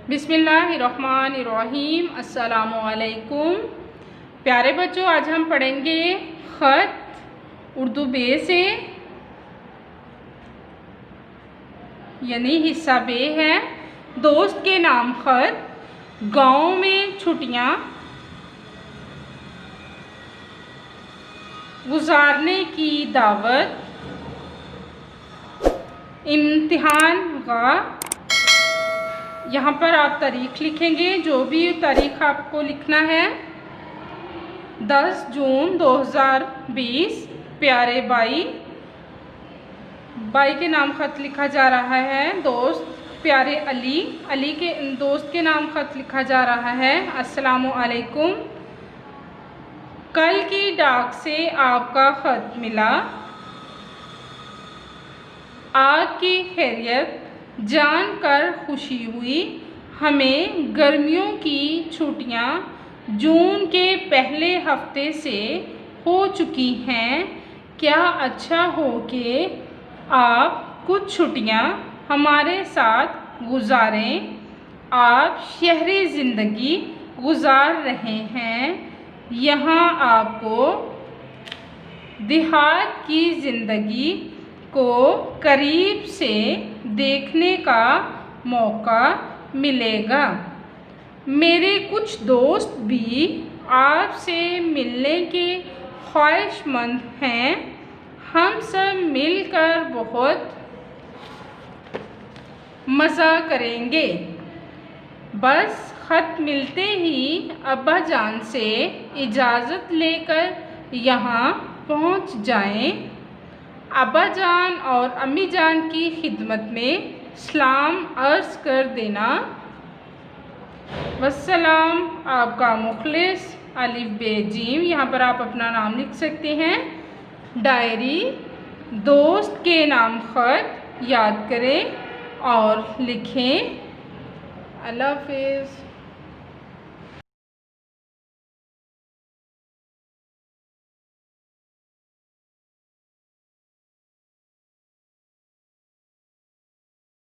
बिस्मिल्लाहिर्रहमानिर्रहीम। अस्सलामुअलैकुम। प्यारे बच्चों, आज हम पढ़ेंगे ख़त उर्दू बे से, यानी हिस्सा बे है। दोस्त के नाम ख़त, गाँव में छुट्टियाँ गुजारने की दावत, इम्तिहान का। यहाँ पर आप तारीख़ लिखेंगे, जो भी तारीख़ आपको लिखना है। 10 जून 2020। प्यारे भाई के नाम ख़त लिखा जा रहा है। दोस्त प्यारे अली के दोस्त के नाम ख़त लिखा जा रहा है। अस्सलामु अलैकुम। कल की डाक से आपका ख़त मिला, आग की खैरियत जानकर खुशी हुई। हमें गर्मियों की छुट्टियां जून के पहले हफ्ते से हो चुकी हैं। क्या अच्छा हो कि आप कुछ छुट्टियां हमारे साथ गुजारें। आप शहरी ज़िंदगी गुजार रहे हैं, यहाँ आपको देहात की ज़िंदगी को करीब से देखने का मौका मिलेगा। मेरे कुछ दोस्त भी आपसे मिलने के ख्वाहिशमंद हैं। हम सब मिलकर बहुत मज़ा करेंगे। बस ख़त मिलते ही अब्बा जान से इजाज़त लेकर यहाँ पहुँच जाएं। अब्बा जान और अम्मी जान की खिदमत में सलाम अर्ज़ कर देना। वस्सलाम। आपका मुखलिस अलिफ बे जीम। यहाँ पर आप अपना नाम लिख सकते हैं। डायरी, दोस्त के नाम ख़त याद करें और लिखें। अल्लाह हाफ़िज़।